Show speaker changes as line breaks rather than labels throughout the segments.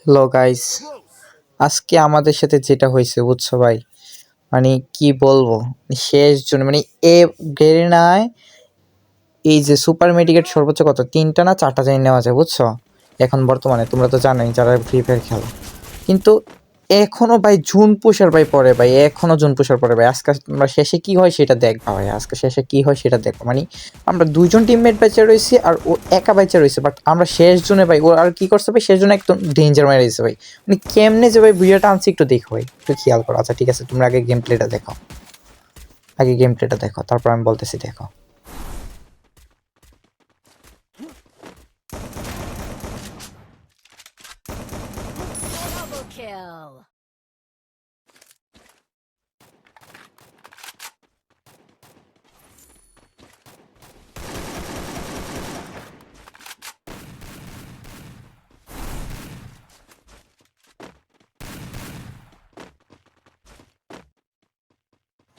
Hello guys, আজকে আমাদের সাথে যেটা হয়েছে বুঝছো ভাই, মানে কি বলবো, শেষ জন মানে এ গেরিনায় এই যে সুপার মেডিকেট সর্বোচ্চ কত 3টা না 4টা জানি নেওয়া যায় বুঝছো। এখন বর্তমানে তোমরা তো জানোই যারা ফ্রি ফায়ার খেলো, কিন্তু এখনো ভাই জুন পুষার ভাই পরে ভাই, এখনো জুন পুষার পরে ভাই। আজকে আমরা শেষে কি হয় সেটা দেখবা ভাই, আজকে শেষে কি হয় সেটা দেখো। মানে আমরা দুইজন টিমমেট বেঁচে রয়েছি আর ও একা বেঁচে রয়েছে, বাট আমরা শেষ জনে ভাই ও আর কি করছে ভাই, শেষ জনে একদম ডেঞ্জার মেরে রয়েছে ভাই। মানে কেমনে যে ভাই বুঝাটা আনছি একটু দেখো ভাই, একটু খেয়াল করো। আচ্ছা ঠিক আছে, তোমরা আগে গেম প্লেটা দেখো, আগে গেম প্লেটা দেখো, তারপর আমি বলতেছি দেখো।
Double kill.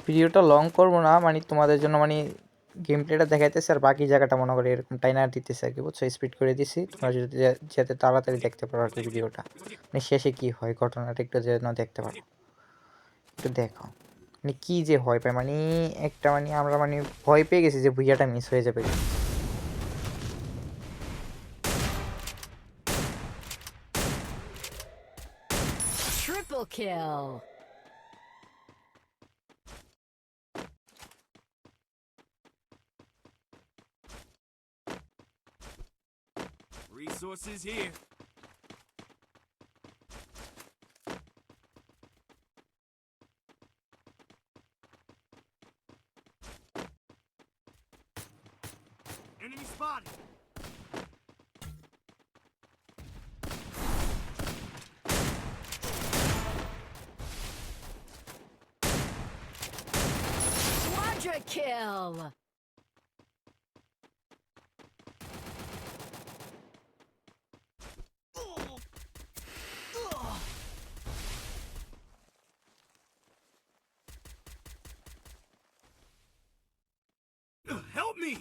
ভিডিওটা লং করবো না, মানে তোমাদের জন্য মানে গেম প্লেটা দেখাইতেছে আর বাকি জায়গাটা মনে করি এরকম টাইনা দিতেছে আর কি বুঝছো। স্পিড করে দিছি তোমরা যদি যাতে তাড়াতাড়ি দেখতে পারো আর কি ভিডিওটা, মানে শেষে কি হয় ঘটনাটা একটু যেন দেখতে পারো, একটু দেখো। মানে কি যে হয় পায়, মানে একটা মানে আমরা মানে ভয় পেয়ে গেছি যে ভুইয়াটা মিস হয়ে যাবে।
Triple kill.
Resources here. Enemy spotted.
Quadra kill.
Help me!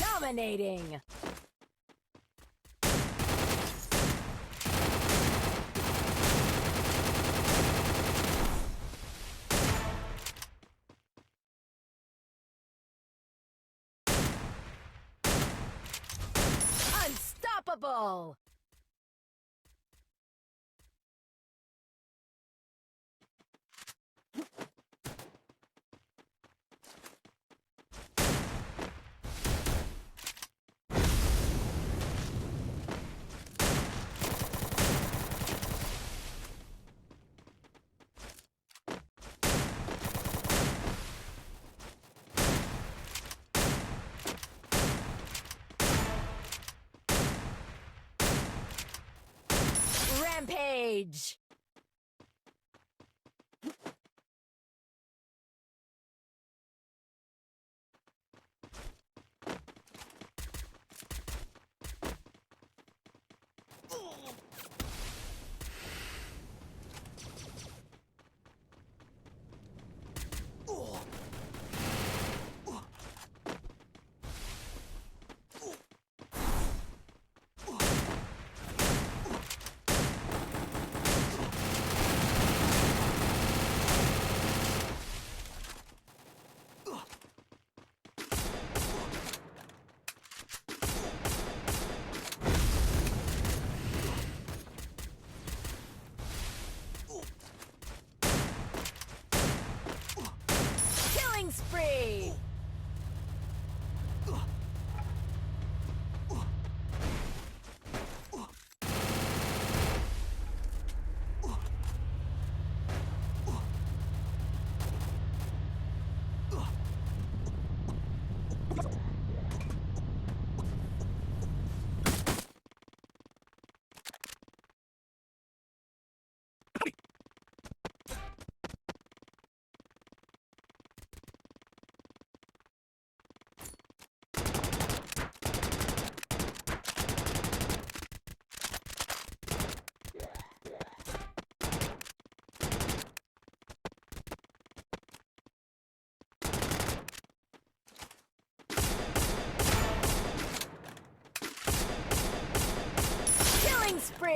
Dominating. Unstoppable. Rampage.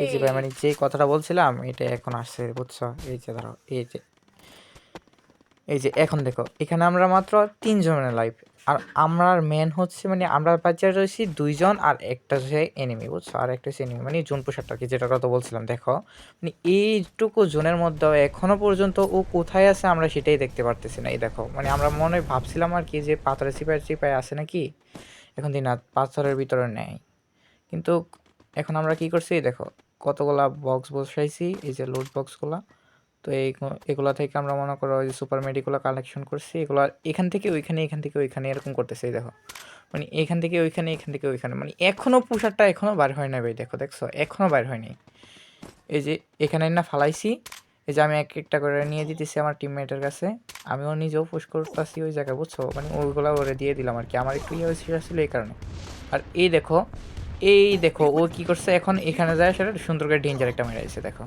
এই যে ভাই
spree.
মানে যে কথাটা বলছিলাম এটা এখন আসছে বুঝছো, এই যে ধরো এই যে এখন দেখো এখানে আমরা মাত্র 3 জনের লাইভ, আর আমরার মেন হচ্ছে মানে আমরা বাচ্চা রয়েছি 2 জন আর একটা হচ্ছে এনিমি বুঝছো, আর একটা হচ্ছে এনিমি মানে জোন পোষারটা কি যেটা কথা বলছিলাম। দেখো মানে এইটুকু জোনের মধ্যে এখনো পর্যন্ত ও কোথায় আছে আমরা সেটাই দেখতে পারতেছি না। এই দেখো মানে আমরা মনে হয় ভাবছিলাম আর কি যে পাথরের চিপায় আছে নাকি, এখন দিন না পাথরের ভিতরে নেই, কিন্তু এখন আমরা কি করছি দেখো কতগুলা বক্স বসাইছি, এই যে লোড বক্সগুলা। তো এগুলা থেকে আমরা মনে করো ওই যে সুপার মেডিগুলো কালেকশন করছি, এগুলো এখান থেকে ওইখানে এখান থেকে ওইখানে এরকম করতেছে। এই দেখো মানে এখান থেকে ওইখানে এখান থেকে ওইখানে মানে এখনো পুষারটা এখনো বার হয় না ভাই, দেখো দেখছো এখনো বার হয়নি। এই যে এখানে না ফালাইছি, এই যে আমি এক একটা করে নিয়ে দিতেছি আমার টিমমেটের কাছে, আমিও নিজেও পুশ করতেছি ওই জায়গায় বুঝছো, মানে ওইগুলো ওরে দিয়ে দিলাম আর কি, আমার একটু ইয়ে হয়েছিল এই কারণে। আর এই দেখো ও কি করছে এখন এখানে যায় সেটা সুন্দর করে ডেঞ্জার একটা মেরে দিয়েছে দেখো।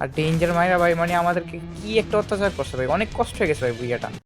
আর ডেঞ্জার মাইরা ভাই মানে আমাদেরকে কি একটা অত্যাচার করছে ভাই, অনেক কষ্ট হয়ে গেছে ভাই বুইয়াটা।